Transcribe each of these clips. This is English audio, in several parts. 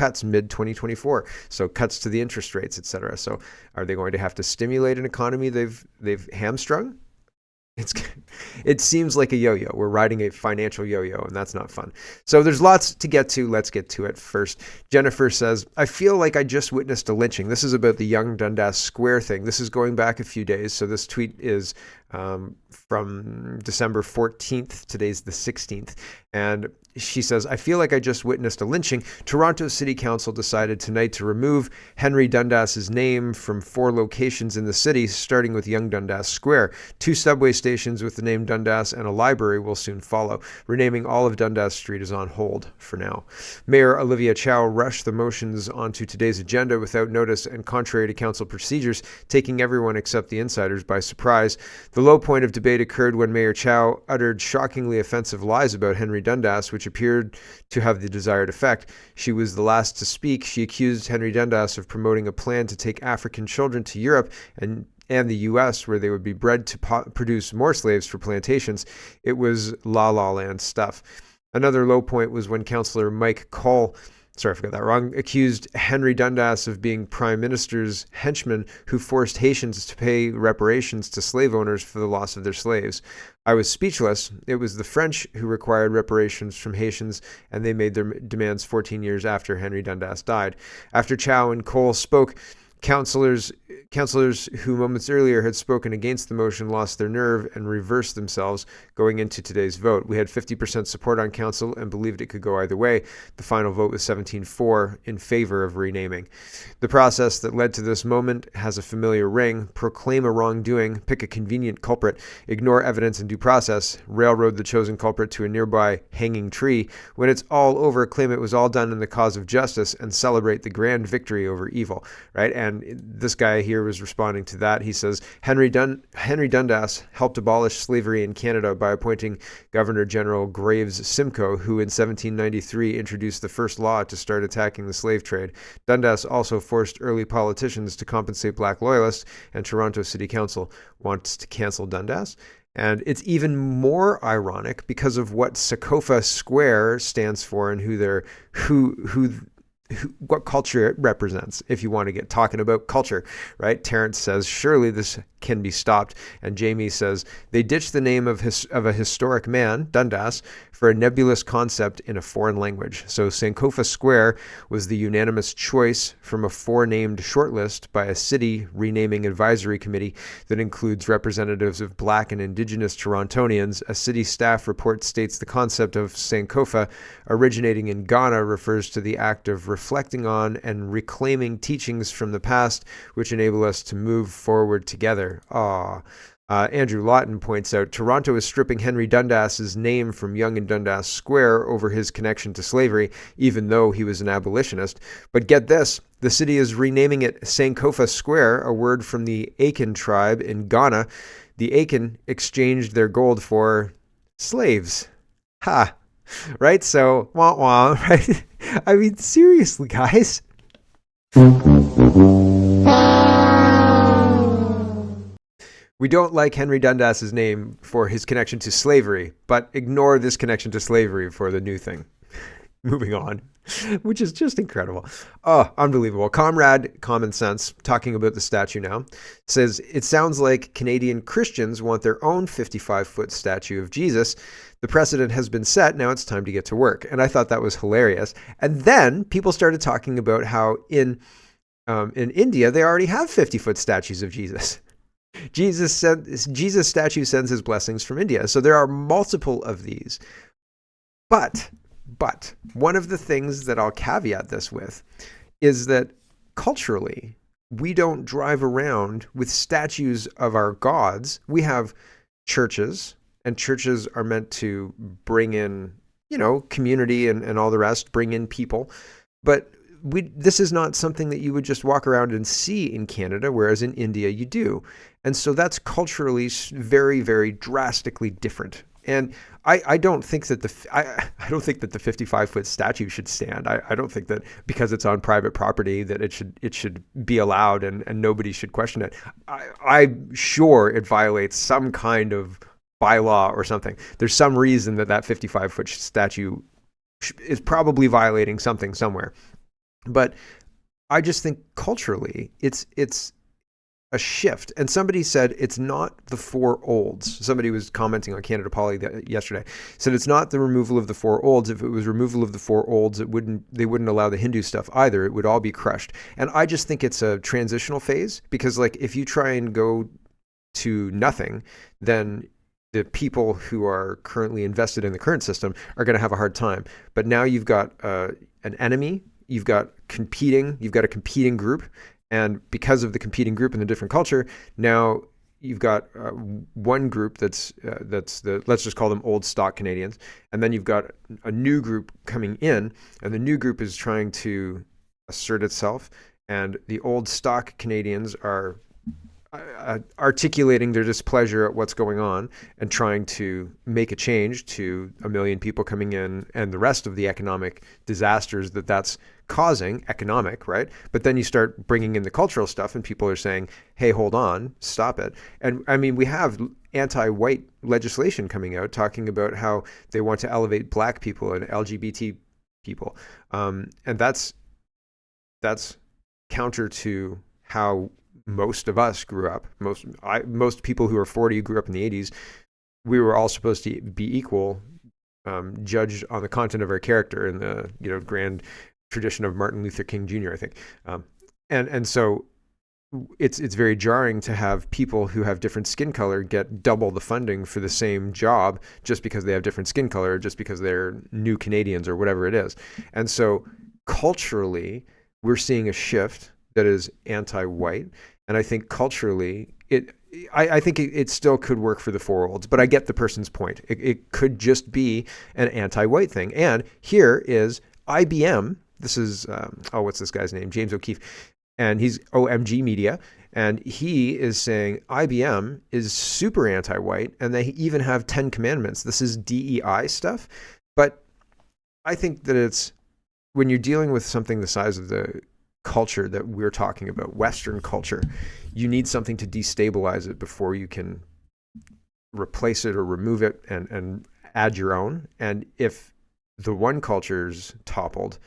cuts mid-2024. So cuts to the interest rates, etc. So are they going to have to stimulate an economy they've hamstrung? It's it seems like a yo-yo. We're riding a financial yo-yo, and that's not fun. So there's lots to get to. Let's get to it first. Jennifer says, I feel like I just witnessed a lynching. This is about the young Dundas Square thing. This is going back a few days. So this tweet is from December 14th. Today's the 16th. And she says, I feel like I just witnessed a lynching. Toronto City Council decided tonight to remove Henry Dundas's name from 4 locations in the city, starting with Young Dundas Square. 2 subway stations with the name Dundas and a library will soon follow. Renaming all of Dundas Street is on hold for now. Mayor Olivia Chow rushed the motions onto today's agenda without notice and contrary to council procedures, taking everyone except the insiders by surprise. The low point of debate occurred when Mayor Chow uttered shockingly offensive lies about Henry Dundas, which appeared to have the desired effect. She was the last to speak. She accused Henry Dundas of promoting a plan to take African children to Europe and the U.S., where they would be bred to produce more slaves for plantations. It was la land stuff. Another low point was when Councillor Mike Cole, sorry, I got that wrong, accused Henry Dundas of being Prime Minister's henchman who forced Haitians to pay reparations to slave owners for the loss of their slaves. I was speechless. It was the French who required reparations from Haitians, and they made their demands 14 years after Henry Dundas died. After Chow and Cole spoke, Councillors who moments earlier had spoken against the motion lost their nerve and reversed themselves going into today's vote. We had 50% support on council and believed it could go either way. The final vote was 17-4 in favor of renaming. The process that led to this moment has a familiar ring. Proclaim a wrongdoing, pick a convenient culprit, ignore evidence and due process, railroad the chosen culprit to a nearby hanging tree. When it's all over, claim it was all done in the cause of justice and celebrate the grand victory over evil, right? And this guy here was responding to that. He says, Henry Dundas helped abolish slavery in Canada by appointing Governor General Graves Simcoe, who in 1793 introduced the first law to start attacking the slave trade. Dundas also forced early politicians to compensate black loyalists, and Toronto City Council wants to cancel Dundas. And it's even more ironic because of what Sankofa Square stands for and what culture it represents, if you want to get talking about culture, right? Terrence says, surely this can be stopped. And Jamie says, they ditched the name of a historic man, Dundas, for a nebulous concept in a foreign language. So Sankofa Square was the unanimous choice from a 4-named shortlist by a city renaming advisory committee that includes representatives of Black and Indigenous Torontonians. A city staff report states the concept of Sankofa originating in Ghana refers to the act of reflecting on and reclaiming teachings from the past, which enable us to move forward together. Andrew Lawton points out, Toronto is stripping Henry Dundas's name from Yonge and Dundas Square over his connection to slavery, even though he was an abolitionist. But get this, the city is renaming it Sankofa Square, a word from the Akan tribe in Ghana. The Akan exchanged their gold for slaves. Ha! Right? So, wah wah, right? I mean, seriously, guys. We don't like Henry Dundas's name for his connection to slavery, but ignore this connection to slavery for the new thing. Moving on, which is just incredible. Oh, unbelievable. Comrade Common Sense, talking about the statue now, says, it sounds like Canadian Christians want their own 55-foot statue of Jesus. The precedent has been set. Now it's time to get to work. And I thought that was hilarious. And then people started talking about how in India, they already have 50-foot statues of Jesus. Jesus statue sends his blessings from India. So there are multiple of these. But one of the things that I'll caveat this with is that culturally, we don't drive around with statues of our gods. We have churches, and churches are meant to bring in, community and all the rest, bring in people. But this is not something that you would just walk around and see in Canada, whereas in India you do. And so that's culturally very, very drastically different. And I don't think that the 55-foot statue should stand. I don't think that because it's on private property that it should be allowed and nobody should question it. I'm sure it violates some kind of bylaw or something. There's some reason that 55-foot statue is probably violating something somewhere. But I just think culturally, it's a shift. And somebody said it's not the four olds. Somebody was commenting on Canada Poly yesterday. Said it's not the removal of the four olds. If it was removal of the four olds, they wouldn't allow the Hindu stuff either. It would all be crushed. And I just think it's a transitional phase, because like if you try and go to nothing, then the people who are currently invested in the current system are going to have a hard time. But now you've got an enemy. You've got a competing group. And because of the competing group and the different culture, now you've got one group that's the, let's just call them old stock Canadians. And then you've got a new group coming in, and the new group is trying to assert itself. And the old stock Canadians are articulating their displeasure at what's going on and trying to make a change to 1 million people coming in and the rest of the economic disasters that's causing, economic, right? But then you start bringing in the cultural stuff and people are saying, hey, hold on, stop it. And I mean, we have anti-white legislation coming out talking about how they want to elevate Black people and LGBT people. And that's counter to how most of us grew up. Most people who are 40 grew up in the 80s. We were all supposed to be equal, judged on the content of our character in the grand tradition of Martin Luther King Jr., I think. And so it's very jarring to have people who have different skin color get double the funding for the same job just because they have different skin color, just because they're new Canadians or whatever it is. And so culturally, we're seeing a shift that is anti-white. And I think culturally, I think it still could work for the four olds, but I get the person's point. It could just be an anti-white thing. And here is IBM. This is, what's this guy's name? James O'Keefe. And he's OMG Media. And he is saying IBM is super anti-white, and they even have 10 commandments. This is DEI stuff. But I think that it's, when you're dealing with something the size of the culture that we're talking about, Western culture, you need something to destabilize it before you can replace it or remove it and add your own. And if the one culture's toppled,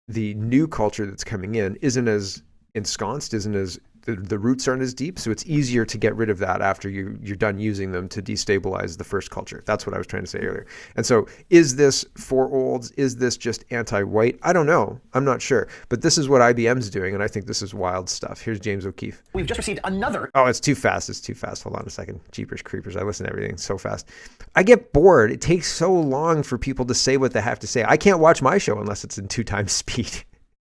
the new culture that's coming in isn't as ensconced, isn't as the roots aren't as deep, so it's easier to get rid of that after you're done using them to destabilize the first culture. That's what I was trying to say earlier. And so is this for olds? Is this just anti-white? I don't know. I'm not sure. But this is what IBM's doing, and I think this is wild stuff. Here's James O'Keefe. We've just received another... Oh, it's too fast. It's too fast. Hold on a second. Jeepers creepers. I listen to everything so fast. I get bored. It takes so long for people to say what they have to say. I can't watch my show unless it's in 2 times speed.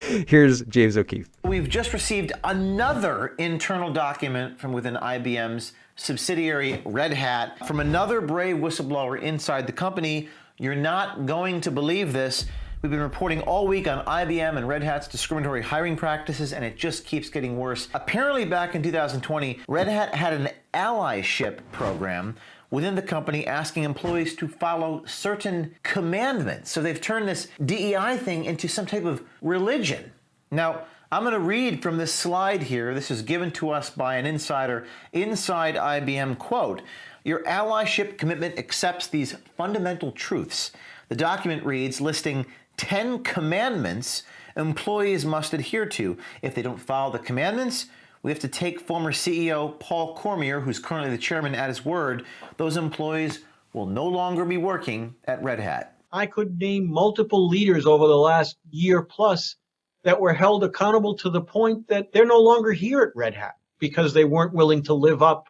Here's James O'Keefe. We've just received another internal document from within IBM's subsidiary Red Hat from another brave whistleblower inside the company. You're not going to believe this. We've been reporting all week on IBM and Red Hat's discriminatory hiring practices, and it just keeps getting worse. Apparently, back in 2020, Red Hat had an allyship program within the company asking employees to follow certain commandments. So they've turned this DEI thing into some type of religion. Now, I'm going to read from this slide here. This is given to us by an insider inside IBM. Quote, "Your allyship commitment accepts these fundamental truths." The document reads, listing 10 commandments employees must adhere to. If they don't follow the commandments, we have to take former CEO Paul Cormier, who's currently the chairman, at his word. Those employees will no longer be working at Red Hat. I could name multiple leaders over the last year plus that were held accountable to the point that they're no longer here at Red Hat because they weren't willing to live up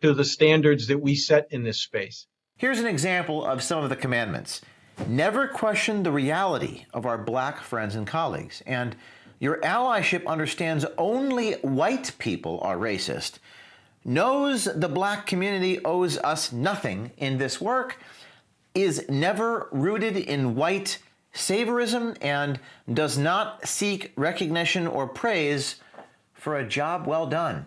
to the standards that we set in this space. Here's an example of some of the commandments. Never question the reality of our Black friends and colleagues. And your allyship understands only white people are racist, knows the Black community owes us nothing in this work, is never rooted in white saviorism, and does not seek recognition or praise for a job well done.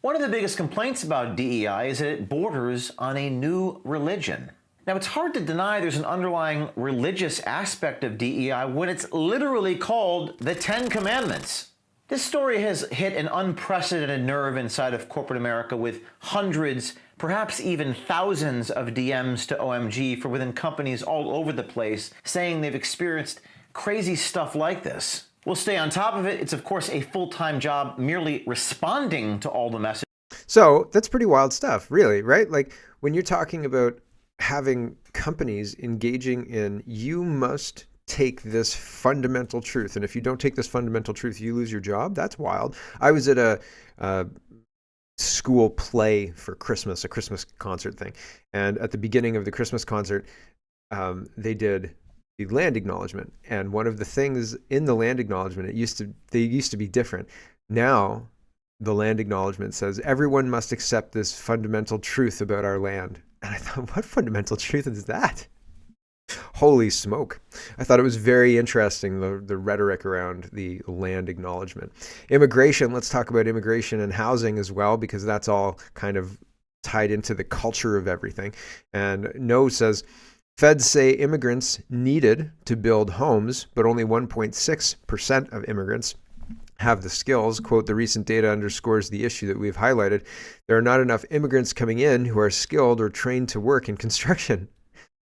One of the biggest complaints about DEI is that it borders on a new religion. Now, it's hard to deny there's an underlying religious aspect of DEI when it's literally called the 10 Commandments. This story has hit an unprecedented nerve inside of corporate America, with hundreds, perhaps even thousands of DMs to OMG from within companies all over the place saying they've experienced crazy stuff like this. We'll stay on top of it. It's, of course, a full-time job merely responding to all the messages. So that's pretty wild stuff, really, right? Like when you're talking about having companies engaging in, you must take this fundamental truth. And if you don't take this fundamental truth, you lose your job. That's wild. I was at a school play for Christmas, a Christmas concert thing. And at the beginning of the Christmas concert, they did the land acknowledgement. And one of the things in the land acknowledgement, they used to be different. Now the land acknowledgement says everyone must accept this fundamental truth about our land. And I thought, what fundamental truth is that? Holy smoke. I thought it was very interesting, the rhetoric around the land acknowledgement. Immigration, let's talk about immigration and housing as well, because that's all kind of tied into the culture of everything. And No says, Feds say immigrants needed to build homes, but only 1.6% of immigrants have the skills. Quote, the recent data underscores the issue that we've highlighted. There are not enough immigrants coming in who are skilled or trained to work in construction.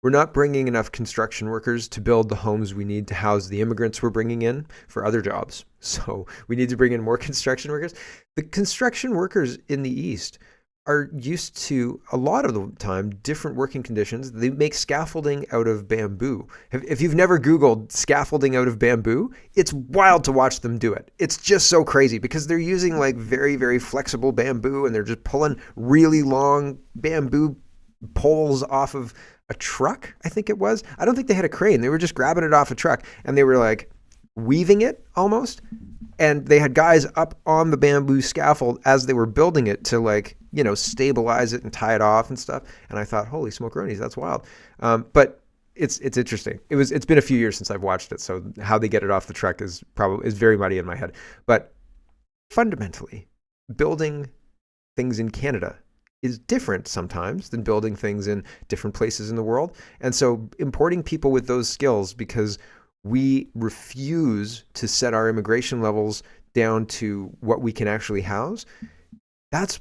We're not bringing enough construction workers to build the homes we need to house the immigrants we're bringing in for other jobs. So we need to bring in more construction workers. The construction workers in the East are used to, a lot of the time, different working conditions. They make scaffolding out of bamboo. If you've never Googled scaffolding out of bamboo, it's wild to watch them do it. It's just so crazy because they're using like very, very flexible bamboo, and they're just pulling really long bamboo poles off of a truck, I think it was. I don't think they had a crane. They were just grabbing it off a truck, and they were like weaving it almost. And they had guys up on the bamboo scaffold as they were building it to, like, you know, stabilize it and tie it off and stuff. And I thought, holy smokeronies, that's wild. But it's interesting. It's been a few years since I've watched it, so how they get it off the truck is very muddy in my head. But fundamentally, building things in Canada is different sometimes than building things in different places in the world. And so importing people with those skills, because we refuse to set our immigration levels down to what we can actually house, that's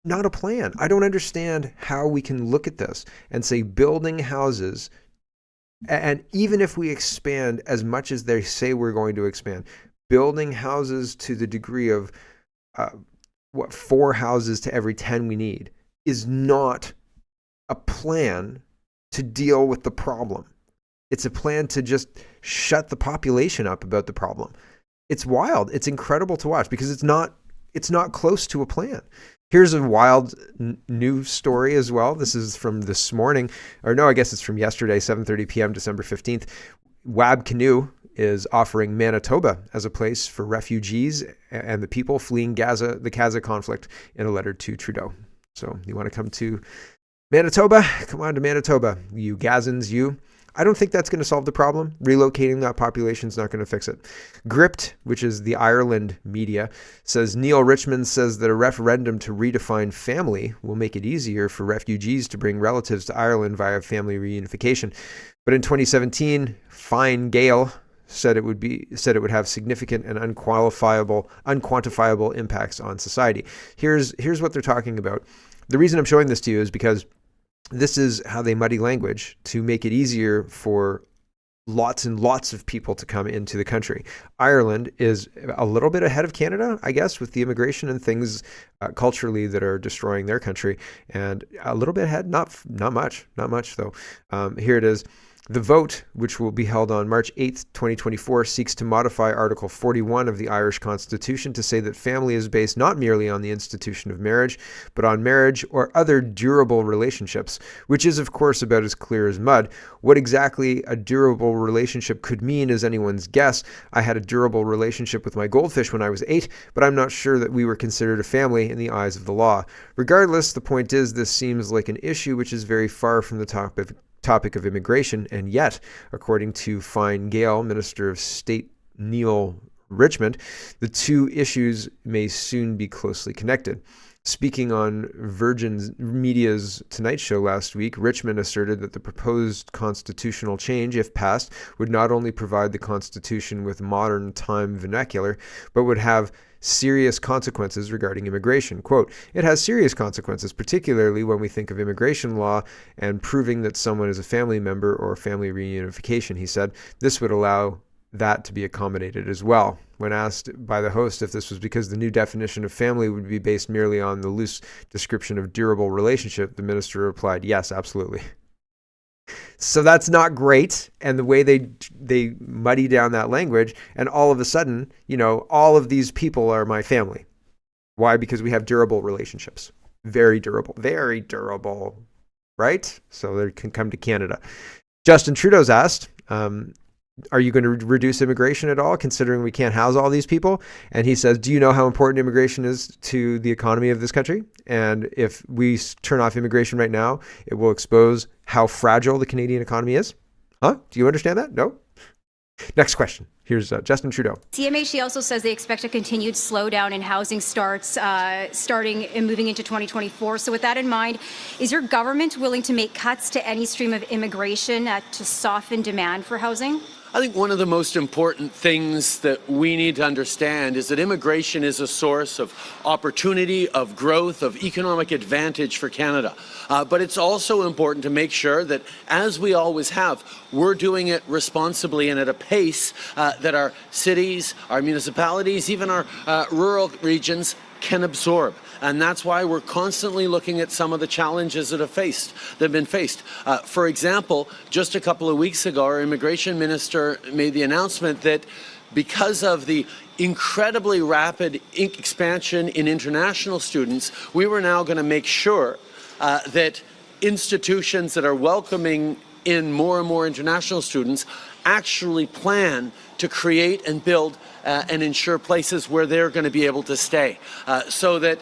not a plan. I don't understand how we can look at this and say building houses, and even if we expand as much as they say we're going to expand, building houses to the degree of 4 houses to every 10 we need is not a plan to deal with the problem. It's a plan to just shut the population up about the problem. It's wild. It's incredible to watch because it's not close to a plan. Here's a wild news story as well. This is from this morning, or no, I guess it's from yesterday, 7:30 p.m., December 15th. Wab Canoe is offering Manitoba as a place for refugees and the people fleeing the Gaza conflict in a letter to Trudeau. So you want to come to Manitoba? Come on to Manitoba, you Gazans, you. I don't think that's going to solve the problem. Relocating that population is not going to fix it. Gript, which is the Ireland media, says Neil Richmond says that a referendum to redefine family will make it easier for refugees to bring relatives to Ireland via family reunification. But in 2017, Fine Gael said it would have significant and unquantifiable impacts on society. Here's what they're talking about. The reason I'm showing this to you is because this is how they muddy language to make it easier for lots and lots of people to come into the country. Ireland is a little bit ahead of Canada, I guess, with the immigration and things culturally that are destroying their country, and a little bit ahead, not much though. Here it is. The vote, which will be held on March 8th, 2024, seeks to modify Article 41 of the Irish Constitution to say that family is based not merely on the institution of marriage, but on marriage or other durable relationships, which is, of course, about as clear as mud. What exactly a durable relationship could mean is anyone's guess. I had a durable relationship with my goldfish when I was 8, but I'm not sure that we were considered a family in the eyes of the law. Regardless, the point is this seems like an issue which is very far from the topic of immigration, and yet, according to Fine Gael, Minister of State Neil Richmond, the two issues may soon be closely connected. Speaking on Virgin Media's Tonight Show last week, Richmond asserted that the proposed constitutional change, if passed, would not only provide the Constitution with modern time vernacular, but would have serious consequences regarding immigration. Quote, it has serious consequences, particularly when we think of immigration law and proving that someone is a family member or family reunification, he said. This would allow that to be accommodated as well. When asked by the host if this was because the new definition of family would be based merely on the loose description of durable relationship, the minister replied, yes, absolutely. So that's not great. And the way they muddy down that language, and all of a sudden, all of these people are my family. Why? Because we have durable relationships. Very durable, right? So they can come to Canada. Justin Trudeau's asked, are you going to reduce immigration at all, considering we can't house all these people? And he says, do you know how important immigration is to the economy of this country? And if we turn off immigration right now, it will expose how fragile the Canadian economy is. Huh? Do you understand that? No? Next question. Here's Justin Trudeau. CMHC also says they expect a continued slowdown in housing starts starting and moving into 2024. So with that in mind, is your government willing to make cuts to any stream of immigration to soften demand for housing? I think one of the most important things that we need to understand is that immigration is a source of opportunity, of growth, of economic advantage for Canada. But it's also important to make sure that, as we always have, we're doing it responsibly and at a pace that our cities, our municipalities, even our rural regions can absorb. And that's why we're constantly looking at some of the challenges that have been faced. For example, just a couple of weeks ago, our immigration minister made the announcement that because of the incredibly rapid expansion in international students, we were now going to make sure that institutions that are welcoming in more and more international students actually plan to create and build and ensure places where they're going to be able to stay, so that.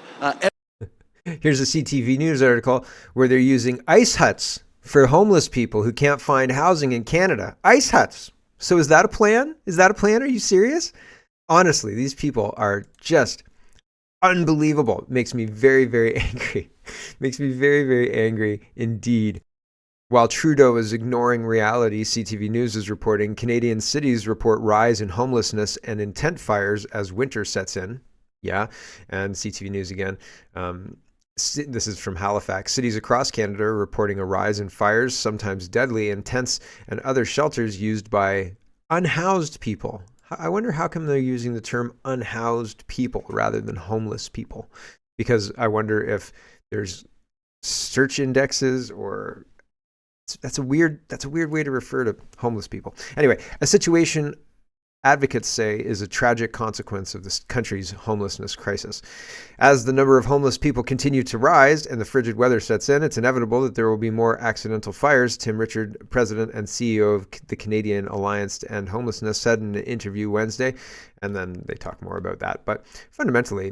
Here's a CTV News article where they're using ice huts for homeless people who can't find housing in Canada. Ice huts. So is that a plan? Are you serious? Honestly, these people are just unbelievable. It makes me very, very angry. Makes me very, very angry indeed. While Trudeau is ignoring reality, CTV News is reporting Canadian cities report rise in homelessness and in tent fires as winter sets in. Yeah, and CTV News again. This is from Halifax. Cities across Canada are reporting a rise in fires, sometimes deadly, in tents and other shelters used by unhoused people. I wonder how come they're using the term unhoused people rather than homeless people. Because I wonder if there's search indexes or... That's a weird way to refer to homeless people. Anyway, a situation advocates say is a tragic consequence of this country's homelessness crisis. As the number of homeless people continue to rise and the frigid weather sets in, it's inevitable that there will be more accidental fires, Tim Richard, president and CEO of the Canadian Alliance to End Homelessness, said in an interview Wednesday. And then they talk more about that. But fundamentally,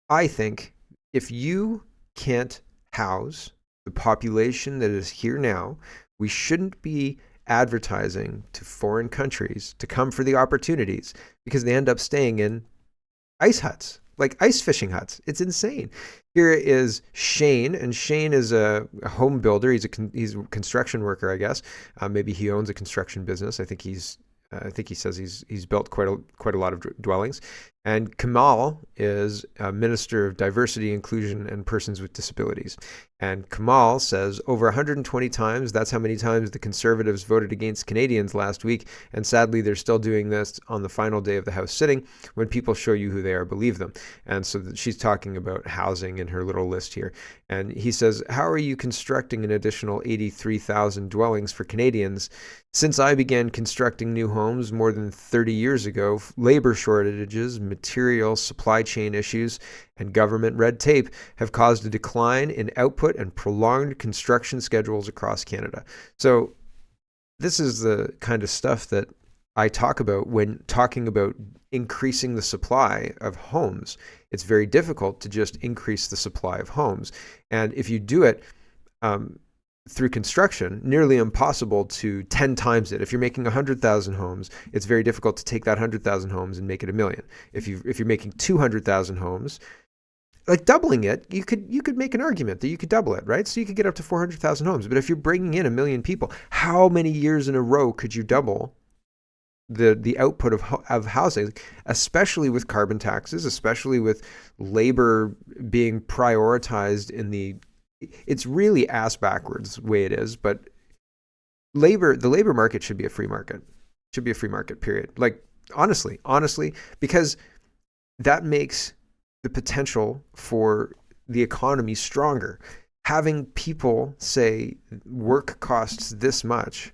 I think if you can't house the population that is here now, we shouldn't be advertising to foreign countries to come for the opportunities, because they end up staying in ice huts, like ice fishing huts. It's insane. Here is Shane, and Shane is a home builder. He's a construction worker, I guess. Maybe he owns a construction business. I think he says he's built quite a lot of dwellings. And Kamal is a Minister of Diversity, Inclusion, and Persons with Disabilities. And Kamal says over 120 times, that's how many times the Conservatives voted against Canadians last week. And sadly, they're still doing this on the final day of the House sitting. When people show you who they are, believe them. And so she's talking about housing in her little list here. And he says, how are you constructing an additional 83,000 dwellings for Canadians? Since I began constructing new homes more than 30 years ago, labor shortages, material supply chain issues, and government red tape have caused a decline in output and prolonged construction schedules across Canada. So this is the kind of stuff that I talk about when talking about increasing the supply of homes. It's very difficult to just increase the supply of homes. And if you do it through construction, nearly impossible to 10 times it. If you're making 100,000 homes, it's very difficult to take that 100,000 homes and make it 1 million. If you're making 200,000 homes, like doubling it, you could make an argument that you could double it, right? So you could get up to 400,000 homes. But if you're bringing in 1 million people, how many years in a row could you double the output of housing, especially with carbon taxes, especially with labor being prioritized in it's really ass backwards the way it is, but the labor market should be a free market. Should be a free market, period. Like, honestly, because that makes the potential for the economy stronger. Having people say work costs this much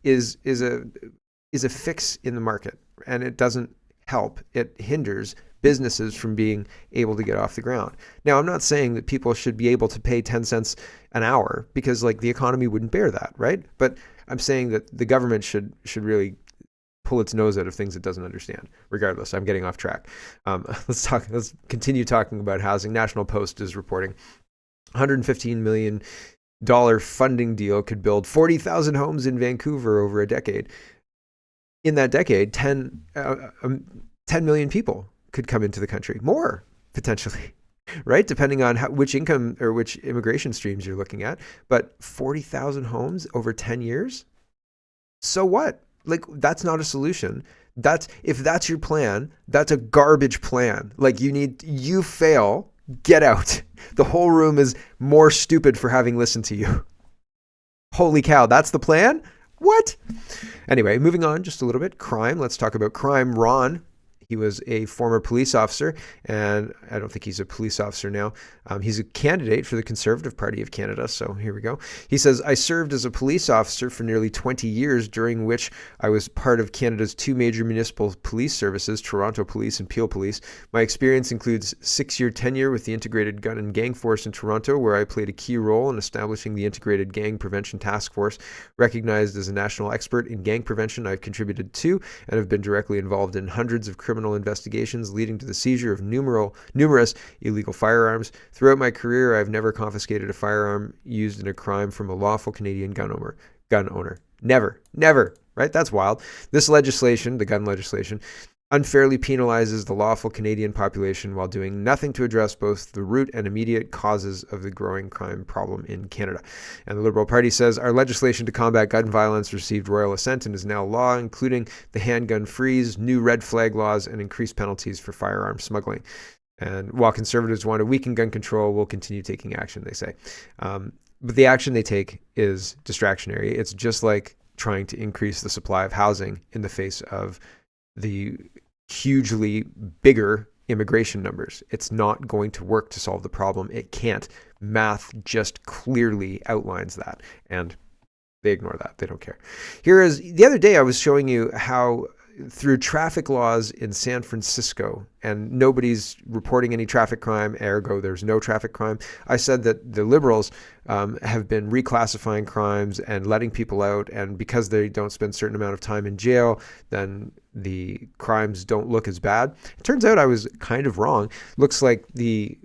is a fix in the market, and it doesn't help. It hinders businesses from being able to get off the ground. Now, I'm not saying that people should be able to pay 10 cents an hour, because like the economy wouldn't bear that, right? But I'm saying that the government should really pull its nose out of things it doesn't understand. Regardless, I'm getting off track. Let's continue talking about housing. National Post is reporting $115 million funding deal could build 40,000 homes in Vancouver over a decade. In that decade, 10 million people could come into the country, more potentially, right? Depending on which income or which immigration streams you're looking at. But 40,000 homes over 10 years? So what? Like, that's not a solution. If that's your plan, that's a garbage plan. Like, you fail, get out. The whole room is more stupid for having listened to you. Holy cow, that's the plan? What? Anyway, moving on just a little bit. Crime. Let's talk about crime. Ron, he was a former police officer, and I don't think he's a police officer now. He's a candidate for the Conservative Party of Canada, so here we go. He says, I served as a police officer for nearly 20 years, during which I was part of Canada's two major municipal police services, Toronto Police and Peel Police. My experience includes 6-year tenure with the Integrated Gun and Gang Force in Toronto, where I played a key role in establishing the Integrated Gang Prevention Task Force. Recognized as a national expert in gang prevention, I've contributed to and have been directly involved in hundreds of criminal investigations leading to the seizure of numerous illegal firearms. Throughout my career, I've never confiscated a firearm used in a crime from a lawful Canadian gun owner. Never, right? That's wild. This legislation, the gun legislation, unfairly penalizes the lawful Canadian population while doing nothing to address both the root and immediate causes of the growing crime problem in Canada. And the Liberal Party says, our legislation to combat gun violence received royal assent and is now law, including the handgun freeze, new red flag laws, and increased penalties for firearm smuggling. And while Conservatives want to weaken gun control, we'll continue taking action, they say. But the action they take is distractionary. It's just like trying to increase the supply of housing in the face of the hugely bigger immigration numbers. It's not going to work to solve the problem. It can't. Math just clearly outlines that, and they ignore that. They don't care. Here is the other day I was showing you how through traffic laws in San Francisco, and nobody's reporting any traffic crime, ergo there's no traffic crime. I said that the Liberals have been reclassifying crimes and letting people out, and because they don't spend a certain amount of time in jail, then the crimes don't look as bad. It turns out I was kind of wrong. Looks like the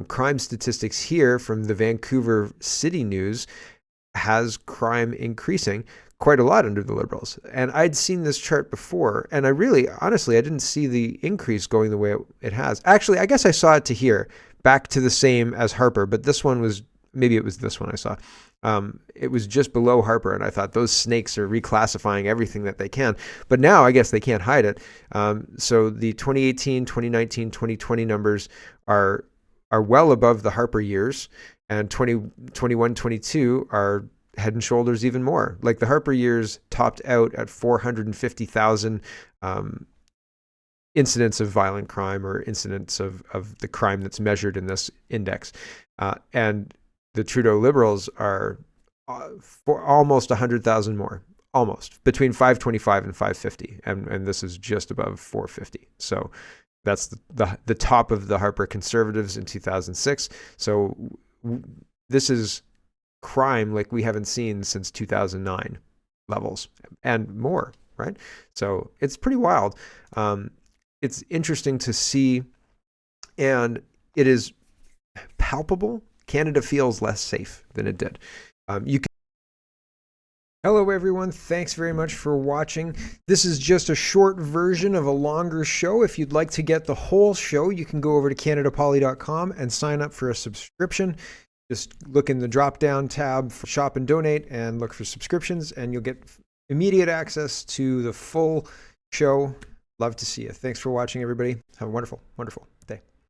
crime statistics here from the Vancouver City News has crime increasing quite a lot under the Liberals. And I'd seen this chart before, and honestly, I didn't see the increase going the way it has. Actually, I guess I saw it to here, back to the same as Harper, but this one was, maybe it was this one I saw. It was just below Harper, and I thought those snakes are reclassifying everything that they can. But now I guess they can't hide it. So the 2018, 2019, 2020 numbers are well above the Harper years, and 2021, 22 are head and shoulders even more. Like the Harper years topped out at 450,000 incidents of violent crime, or incidents of the crime that's measured in this index. And the Trudeau Liberals are for almost 100,000 more, almost between 525 and 550. And this is just above 450. So that's the top of the Harper Conservatives in 2006. So this is crime like we haven't seen since 2009 levels and more, right? So it's pretty wild. It's interesting to see, and it is palpable. Canada feels less safe than it did. Hello everyone, thanks very much for watching. This is just a short version of a longer show. If you'd like to get the whole show, you can go over to canadapoly.com and sign up for a subscription. Just look in the drop-down tab for Shop and Donate and look for subscriptions, and you'll get immediate access to the full show. Love to see you. Thanks for watching, everybody. Have a wonderful, wonderful